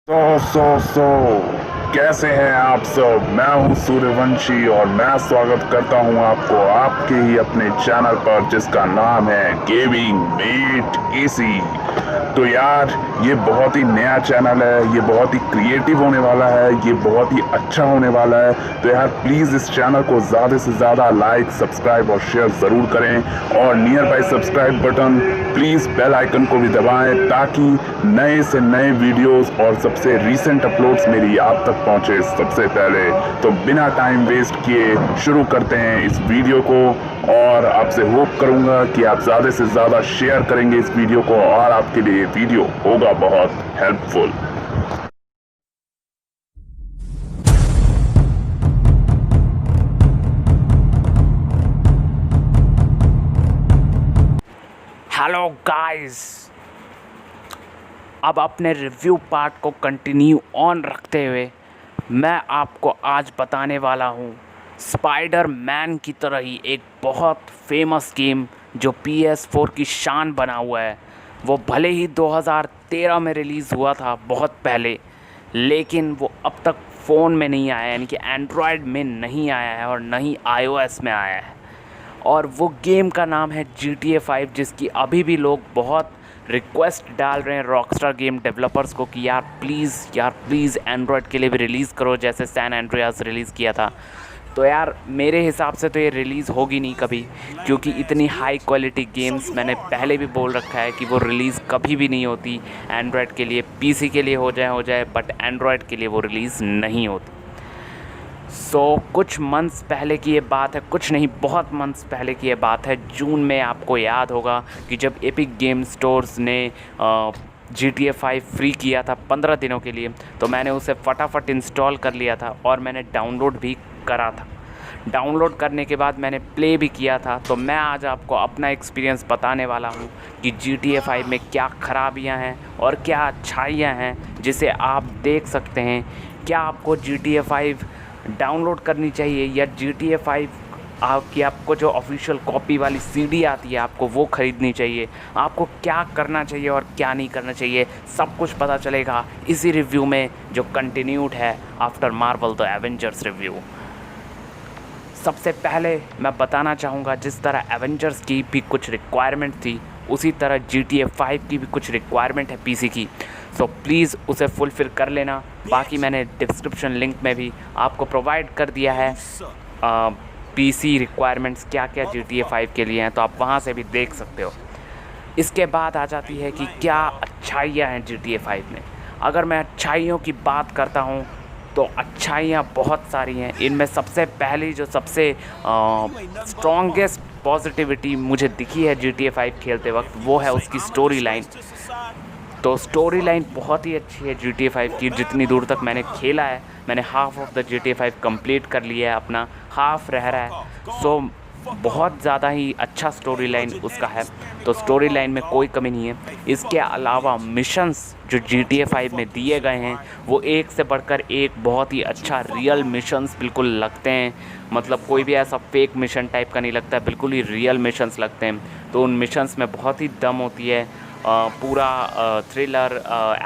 सो कैसे हैं आप सब। मैं हूं सूर्यवंशी और मैं स्वागत करता हूं आपको आपके ही अपने चैनल पर जिसका नाम है गेमिंग मेट एसी। तो यार ये बहुत ही नया चैनल है, ये बहुत ही क्रिएटिव होने वाला है, ये बहुत ही अच्छा होने वाला है। तो यार प्लीज़ इस चैनल को ज़्यादा से ज़्यादा लाइक, सब्सक्राइब और शेयर ज़रूर करें और nearby subscribe button please bell icon को भी दबाएं ताकि नए से नए वीडियोस और सबसे रीसेंट अपलोड्स मेरी आप तक पहुंचे सबसे पहले। तो बिना टाइम वेस्ट किए शुरू करते हैं इस वीडियो को और आपसे होप करूंगा कि आप ज़्यादा से ज़्यादा शेयर करेंगे इस वीडियो को और आपके लिए वीडियो होगा बहुत हेल्पफुल। हेलो गाइस, अब अपने रिव्यू पार्ट को कंटिन्यू ऑन रखते हुए मैं आपको आज बताने वाला हूँ स्पाइडर मैन की तरह ही एक बहुत फेमस गेम जो PS4 की शान बना हुआ है। वो भले ही 2013 में रिलीज़ हुआ था, बहुत पहले, लेकिन वो अब तक फ़ोन में नहीं आया, यानी कि एंड्रॉयड में नहीं आया है और न ही iOS में आया है। और वो गेम का नाम है GTA 5, जिसकी अभी भी लोग बहुत रिक्वेस्ट डाल रहे हैं रॉकस्टार गेम डेवलपर्स को कि यार प्लीज़ एंड्रॉयड के लिए भी रिलीज़ करो, जैसे सैन एंड्रियास रिलीज़ किया था। तो यार मेरे हिसाब से तो ये रिलीज़ होगी नहीं कभी, क्योंकि इतनी हाई क्वालिटी गेम्स मैंने पहले भी बोल रखा है कि वो रिलीज़ कभी भी नहीं होती एंड्रॉयड के लिए। PC के लिए हो जाए बट एंड्रॉयड के लिए वो रिलीज़ नहीं होती। कुछ मंथ्स पहले की ये बात है, कुछ नहीं बहुत मंथ्स पहले की ये बात है। जून में आपको याद होगा कि जब एपिक गेम स्टोर्स ने GTA 5 फ्री किया था 15 दिनों के लिए, तो मैंने उसे फटाफट इंस्टॉल कर लिया था और मैंने डाउनलोड भी करा था। डाउनलोड करने के बाद मैंने प्ले भी किया था। तो मैं आज आपको अपना एक्सपीरियंस बताने वाला हूँ कि GTA 5 में क्या ख़राबियाँ हैं और क्या अच्छाइयाँ हैं जिसे आप देख सकते हैं। क्या आपको GTA 5 डाउनलोड करनी चाहिए या GTA 5 की आपको जो ऑफिशियल कॉपी वाली CD आती है आपको वो ख़रीदनी चाहिए। आपको क्या करना चाहिए और क्या नहीं करना चाहिए, सब कुछ पता चलेगा इसी रिव्यू में जो कंटिन्यूड है after Marvel the Avengers review. सबसे पहले मैं बताना चाहूँगा, जिस तरह एवेंजर्स की भी कुछ रिक्वायरमेंट थी उसी तरह GTA 5 की भी कुछ रिक्वायरमेंट है PC की। प्लीज़ उसे फुलफ़िल कर लेना। बाकी मैंने डिस्क्रिप्शन लिंक में भी आपको प्रोवाइड कर दिया है PC रिक्वायरमेंट्स क्या क्या GTA 5 के लिए हैं, तो आप वहाँ से भी देख सकते हो। इसके बाद आ जाती है कि क्या अच्छाइयाँ हैं GTA 5 में। अगर मैं अच्छाइयों की बात करता हूँ तो अच्छाइयाँ बहुत सारी हैं। इनमें सबसे पहली जो सबसे स्ट्रॉन्गेस्ट पॉजिटिविटी मुझे दिखी है GTA 5 खेलते वक्त, वो है उसकी स्टोरी लाइन। तो स्टोरी लाइन बहुत ही अच्छी है GTA 5 की। जितनी दूर तक मैंने खेला है, मैंने half of the GTA 5 complete कर लिया है, अपना हाफ रह रहा है। बहुत ज़्यादा ही अच्छा स्टोरी लाइन उसका है। तो स्टोरी लाइन में कोई कमी नहीं है। इसके अलावा मिशंस जो GTA 5 में दिए गए हैं वो एक से बढ़कर एक बहुत ही अच्छा रियल मिशंस बिल्कुल लगते हैं। मतलब कोई भी ऐसा फेक मिशन टाइप का नहीं लगता है, बिल्कुल ही रियल मिशंस लगते हैं। तो उन मिशंस में बहुत ही दम होती है। पूरा थ्रिलर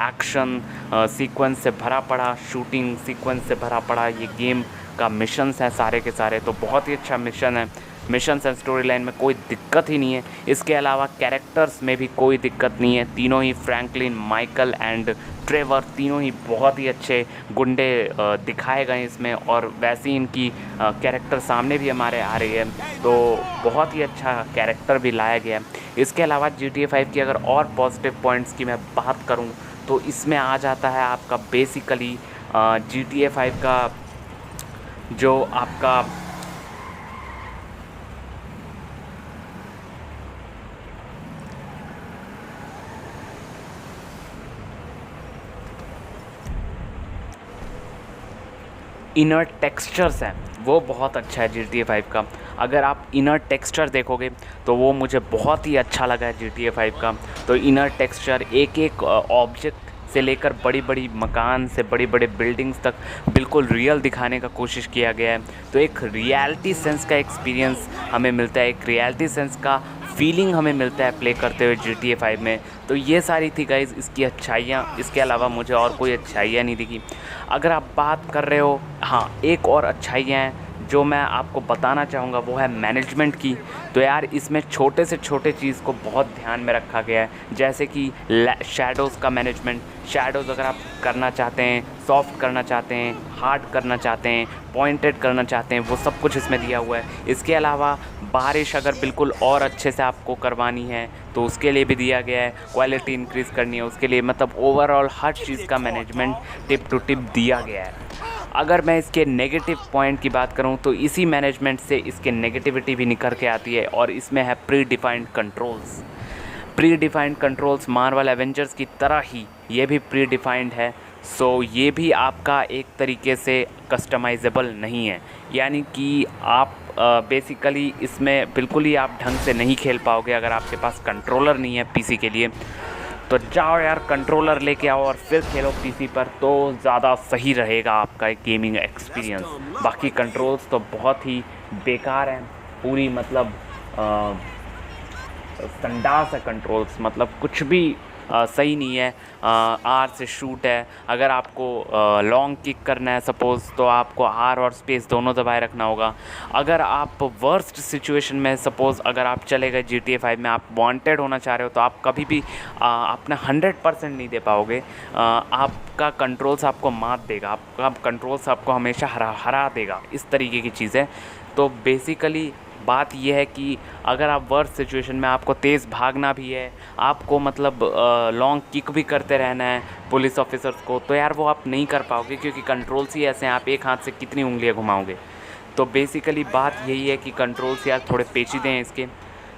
एक्शन सीक्वेंस से भरा पड़ा, शूटिंग सीक्वेंस से भरा पड़ा ये गेम का मिशंस हैं सारे के सारे। तो बहुत ही अच्छा मिशन है। मिशंस एंड स्टोरी लाइन में कोई दिक्कत ही नहीं है। इसके अलावा कैरेक्टर्स में भी कोई दिक्कत नहीं है। तीनों ही फ्रैंकलिन, माइकल एंड ट्रेवर, तीनों ही बहुत ही अच्छे गुंडे दिखाए गए इसमें, और वैसे ही इनकी कैरेक्टर सामने भी हमारे आ रही है। तो बहुत ही अच्छा कैरेक्टर भी लाया गया है। इसके अलावा GTA 5 की अगर और पॉजिटिव पॉइंट्स की मैं बात करूं तो इसमें आ जाता है आपका बेसिकली GTA 5 का जो आपका इनर टेक्सचर्स हैं वो बहुत अच्छा है GTA 5 का। अगर आप इनर टेक्सचर देखोगे तो वो मुझे बहुत ही अच्छा लगा है GTA 5 का। तो इनर टेक्सचर, एक एक ऑब्जेक्ट से लेकर बड़ी बड़ी मकान से बड़ी बड़े बिल्डिंग्स तक बिल्कुल रियल दिखाने का कोशिश किया गया है। तो एक रियलिटी सेंस का एक्सपीरियंस हमें मिलता है, एक रियलिटी सेंस का फीलिंग हमें मिलता है प्ले करते हुए GTA 5 में। तो ये सारी थी गाइज़ इसकी अच्छाइयाँ, इसके अलावा मुझे और कोई अच्छाइयाँ नहीं दिखी। अगर आप बात कर रहे हो, हाँ एक और अच्छाइयाँ हैं जो मैं आपको बताना चाहूँगा, वो है मैनेजमेंट की। तो यार इसमें छोटे से छोटे चीज़ को बहुत ध्यान में रखा गया है, जैसे कि शैडोज़ का मैनेजमेंट। शैडोज़ अगर आप करना चाहते हैं, सॉफ्ट करना चाहते हैं, हार्ड करना चाहते हैं, पॉइंटेड करना चाहते हैं, वो सब कुछ इसमें दिया हुआ है। इसके अलावा बारिश अगर बिल्कुल और अच्छे से आपको करवानी है तो उसके लिए भी दिया गया है। क्वालिटी इंक्रीज़ करनी है उसके लिए, मतलब ओवरऑल हर चीज़ का मैनेजमेंट टिप टू टिप दिया गया है। अगर मैं इसके नेगेटिव पॉइंट की बात करूं तो इसी मैनेजमेंट से इसके नेगेटिविटी भी निकल के आती है, और इसमें है pre defined controls. Pre defined controls Marvel Avengers की तरह ही ये भी प्री डिफाइंड है। सो ये भी आपका एक तरीके से कस्टमाइजेबल नहीं है, यानी कि आप बेसिकली इसमें बिल्कुल ही आप ढंग से नहीं खेल पाओगे अगर आपके पास कंट्रोलर नहीं है पीसी के लिए। तो जाओ यार कंट्रोलर लेके आओ और फिर खेलो पीसी पर, तो ज़्यादा सही रहेगा आपका गेमिंग एक्सपीरियंस। बाकी कंट्रोल्स तो बहुत ही बेकार हैं, पूरी मतलब संडास है कंट्रोल्स, मतलब कुछ भी सही नहीं है। आर से शूट है, अगर आपको लॉन्ग किक करना है सपोज़ तो आपको आर और स्पेस दोनों दबाए रखना होगा। अगर आप वर्स्ट सिचुएशन में सपोज़ अगर आप चले गए GTA 5 में, आप वांटेड होना चाह रहे हो, तो आप कभी भी अपना 100% नहीं दे पाओगे। आपका कंट्रोल्स आपको मात देगा, आपका कंट्रोल्स आपको हमेशा हरा देगा, इस तरीके की चीज़ें। तो बेसिकली बात यह है कि अगर आप वर्स्ट सिचुएशन में आपको तेज़ भागना भी है, आपको मतलब लॉन्ग किक भी करते रहना है पुलिस ऑफिसर्स को, तो यार वो आप नहीं कर पाओगे, क्योंकि कंट्रोल्स ही ऐसे हैं, आप एक हाथ से कितनी उंगलियां घुमाओगे। तो बेसिकली बात यही है कि कंट्रोल्स यार थोड़े पेचीदे हैं इसके।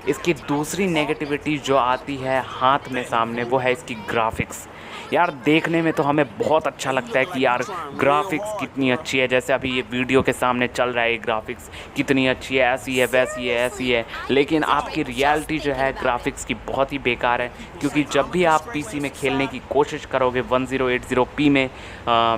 इसकी दूसरी नेगेटिविटी जो आती है हाथ में सामने, वो है इसकी ग्राफिक्स। यार देखने में तो हमें बहुत अच्छा लगता है कि यार ग्राफिक्स कितनी अच्छी है, जैसे अभी ये वीडियो के सामने चल रहा है, ये ग्राफिक्स कितनी अच्छी है, ऐसी है वैसी है ऐसी है। लेकिन आपकी रियलिटी जो है ग्राफिक्स की बहुत ही बेकार है, क्योंकि जब भी आप पीसी में खेलने की कोशिश करोगे 1080p में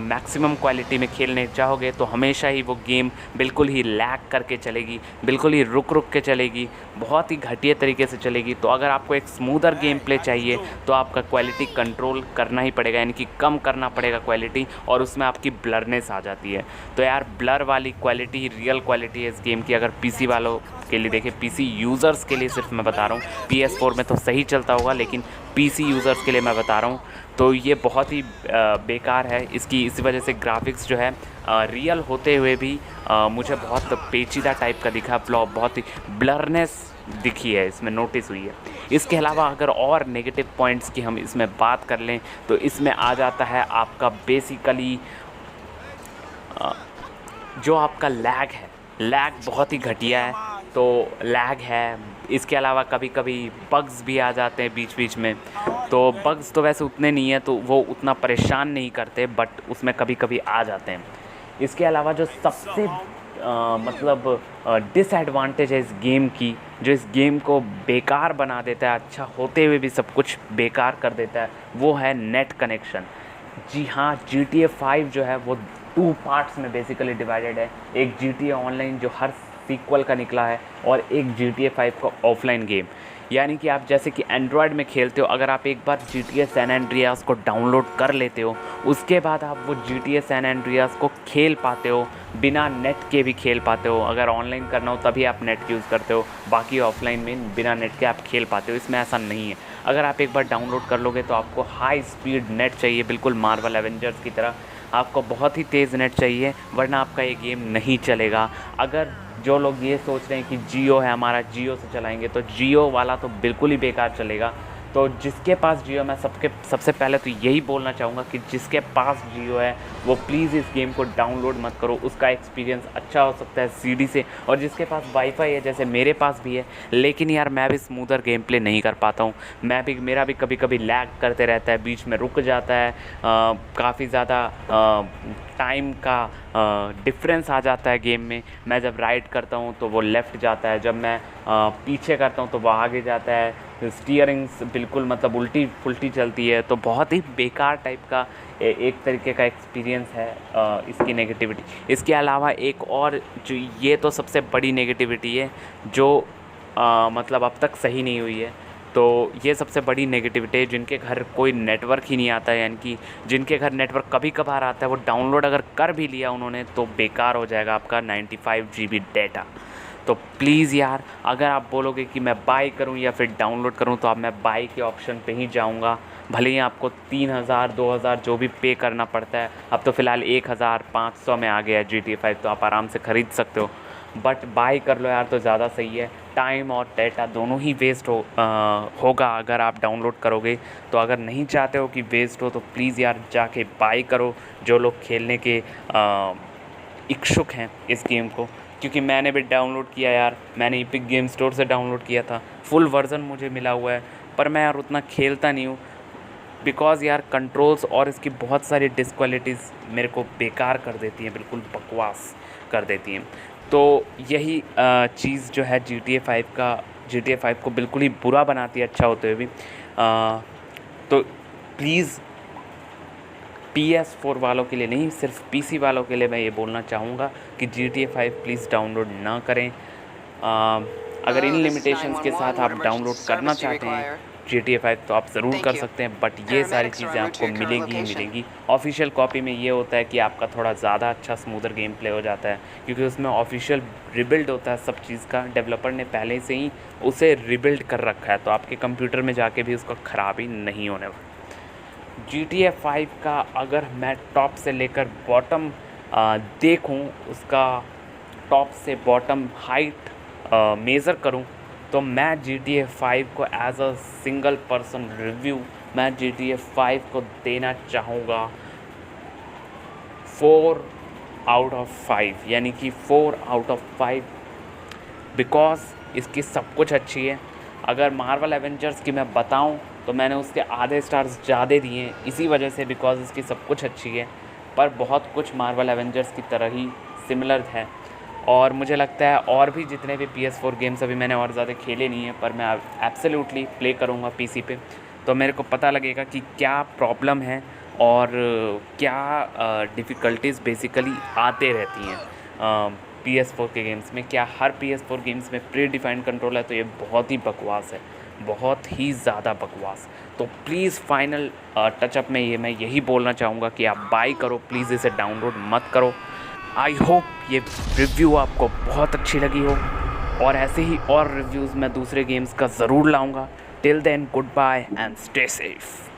मैक्सिमम क्वालिटी में खेलने चाहोगे, तो हमेशा ही वो गेम बिल्कुल ही लैग करके चलेगी, बिल्कुल ही रुक के चलेगी, बहुत ही घटिया तरीके से चलेगी। तो अगर आपको एक स्मूदर गेम प्ले चाहिए तो आपका क्वालिटी कंट्रोल करना ही पड़ेगा, यानी कि कम करना पड़ेगा क्वालिटी, और उसमें आपकी ब्लरनेस आ जाती है। तो यार ब्लर वाली क्वालिटी ही रियल क्वालिटी है इस गेम की। अगर पीसी वालों के लिए देखें, पीसी यूज़र्स के लिए सिर्फ मैं बता रहा हूँ, PS4 में तो सही चलता होगा, लेकिन पीसी यूज़र्स के लिए मैं बता रहा हूँ, तो ये बहुत ही बेकार है इसकी। इसी वजह से ग्राफिक्स जो है रियल होते हुए भी मुझे बहुत पेचीदा टाइप का दिखा, बहुत ही ब्लरनेस दिखी है इसमें, नोटिस हुई है। इसके अलावा अगर और नेगेटिव पॉइंट्स की हम इसमें बात कर लें तो इसमें आ जाता है आपका बेसिकली जो आपका लैग है, लैग बहुत ही घटिया है। तो लैग है, इसके अलावा कभी कभी बग्स भी आ जाते हैं बीच बीच में। तो बग्स तो वैसे उतने नहीं है, तो वो उतना परेशान नहीं करते, बट उसमें कभी कभी आ जाते हैं। इसके अलावा जो सबसे मतलब डिसएडवांटेज है इस गेम की, जो इस गेम को बेकार बना देता है, अच्छा होते हुए भी सब कुछ बेकार कर देता है, वो है नेट कनेक्शन। जी हाँ, GTA 5 जो है वो 2 पार्ट्स में बेसिकली डिवाइडेड है। एक GTA ऑनलाइन जो हर सीक्वल का निकला है, और एक GTA 5 का ऑफलाइन गेम। यानी कि आप जैसे कि एंड्रॉयड में खेलते हो, अगर आप एक बार GTA सैन एंड्रियास को डाउनलोड कर लेते हो, उसके बाद आप वो GTA सैन एंड्रियास को खेल पाते हो, बिना नेट के भी खेल पाते हो। अगर ऑनलाइन करना हो तभी आप नेट यूज़ करते हो, बाकी ऑफलाइन में बिना नेट के आप खेल पाते हो। इसमें ऐसा नहीं है। अगर आप एक बार डाउनलोड कर लोगे तो आपको हाई स्पीड नेट चाहिए, बिल्कुल मार्वल एवेंजर्स की तरह आपको बहुत ही तेज़ नेट चाहिए, वरना आपका ये गेम नहीं चलेगा। अगर जो लोग ये सोच रहे हैं कि जियो है हमारा, जियो से चलाएंगे, तो जियो वाला तो बिल्कुल ही बेकार चलेगा। तो जिसके पास जियो, मैं सबसे पहले तो यही बोलना चाहूँगा कि जिसके पास जियो है वो प्लीज़ इस गेम को डाउनलोड मत करो, उसका एक्सपीरियंस अच्छा हो सकता है CD से। और जिसके पास वाईफाई है, जैसे मेरे पास भी है, लेकिन यार मैं भी स्मूदर गेम प्ले नहीं कर पाता हूँ, मेरा भी कभी कभी लैग करते रहता है, बीच में रुक जाता है, काफ़ी ज़्यादा टाइम का डिफरेंस आ जाता है गेम में। मैं जब राइट करता हूँ तो वो लेफ़्ट जाता है, जब मैं पीछे करता हूँ तो वो आगे जाता है। स्टीयरिंग्स बिल्कुल मतलब उल्टी पुल्टी चलती है, तो बहुत ही बेकार टाइप का एक तरीके का एक्सपीरियंस है इसकी नेगेटिविटी। इसके अलावा एक और जो ये तो सबसे बड़ी नेगेटिविटी है जो मतलब अब तक सही नहीं हुई है, तो ये सबसे बड़ी नेगेटिविटी है। जिनके घर कोई नेटवर्क ही नहीं आता है, यानी कि जिनके घर नेटवर्क कभी कभार आता है, वो डाउनलोड अगर कर भी लिया उन्होंने तो बेकार हो जाएगा आपका 95 GB डेटा। तो प्लीज़ यार, अगर आप बोलोगे कि मैं बाय करूं या फिर डाउनलोड करूं, तो अब मैं बाय के ऑप्शन पे ही जाऊंगा। भले ही आपको 3000 2000 जो भी पे करना पड़ता है, अब तो फ़िलहाल 1500 में आ गया है GTA 5, तो आप आराम से ख़रीद सकते हो। बट बाय कर लो यार तो ज़्यादा सही है। टाइम और डेटा दोनों ही वेस्ट होगा अगर आप डाउनलोड करोगे। तो अगर नहीं चाहते हो कि वेस्ट हो तो प्लीज़ यार जाके बाय करो, जो लोग खेलने के इच्छुक हैं इस गेम को। क्योंकि मैंने भी डाउनलोड किया यार, मैंने एपिक गेम स्टोर से डाउनलोड किया था, फुल वर्ज़न मुझे मिला हुआ है, पर मैं यार उतना खेलता नहीं हूँ बिकॉज़ यार कंट्रोल्स और इसकी बहुत सारी डिस्क्वालिटीज़ मेरे को बेकार कर देती हैं, बिल्कुल बकवास कर देती हैं। तो यही चीज़ जो है GTA 5 को बिल्कुल ही बुरा बनाती है अच्छा होते हुए भी। तो प्लीज़ PS4 वालों के लिए नहीं, सिर्फ PC वालों के लिए मैं ये बोलना चाहूँगा कि GTA 5 प्लीज़ डाउनलोड ना करें। अगर इन लिमिटेशंस के साथ आप डाउनलोड करना चाहते हैं GTA 5 तो आप ज़रूर कर सकते हैं, बट ये सारी चीज़ें आपको मिलेंगी ही मिलेंगी। ऑफिशियल कॉपी में ये होता है कि आपका थोड़ा ज़्यादा अच्छा स्मूदर गेम प्ले हो जाता है, क्योंकि उसमें ऑफिशियल रिबिल्ड होता है सब चीज़ का, डेवलपर ने पहले से ही उसे रिबिल्ड कर रखा है, तो आपके कंप्यूटर में जाके भी उसका ख़राबी नहीं होने वाला। GTA 5 का अगर मैं टॉप से लेकर बॉटम देखूं, उसका टॉप से बॉटम हाइट मेज़र करूं, तो मैं GTA 5 को as a single person review मैं GTA 5 को देना चाहूँगा 4 आउट ऑफ 5, यानी कि 4 आउट ऑफ 5 बिकॉज़ इसकी सब कुछ अच्छी है। अगर मार्वल एवेंजर्स की मैं बताऊं तो मैंने उसके आधे स्टार्स ज़्यादा दिए हैं इसी वजह से, बिकॉज़ इसकी सब कुछ अच्छी है, पर बहुत कुछ मार्वल एवेंजर्स की तरह ही सिमिलर है। और मुझे लगता है और भी जितने भी PS4 गेम्स अभी मैंने और ज़्यादा खेले नहीं हैं, पर मैं एब्सोल्युटली प्ले करूँगा PC पे, तो मेरे को पता लगेगा कि क्या प्रॉब्लम है और क्या डिफ़िकल्टीज़ बेसिकली आते रहती हैं PS4 के गेम्स में। क्या हर PS4 गेम्स में प्री डिफाइंड कंट्रोल है? तो ये बहुत ही बकवास है, बहुत ही ज़्यादा बकवास। तो प्लीज़ फाइनल टचअप में मैं यही बोलना चाहूँगा कि आप बाय करो, प्लीज़ इसे डाउनलोड मत करो। आई होप ये रिव्यू आपको बहुत अच्छी लगी हो, और ऐसे ही और रिव्यूज़ मैं दूसरे गेम्स का ज़रूर लाऊंगा। Till then goodbye and stay safe.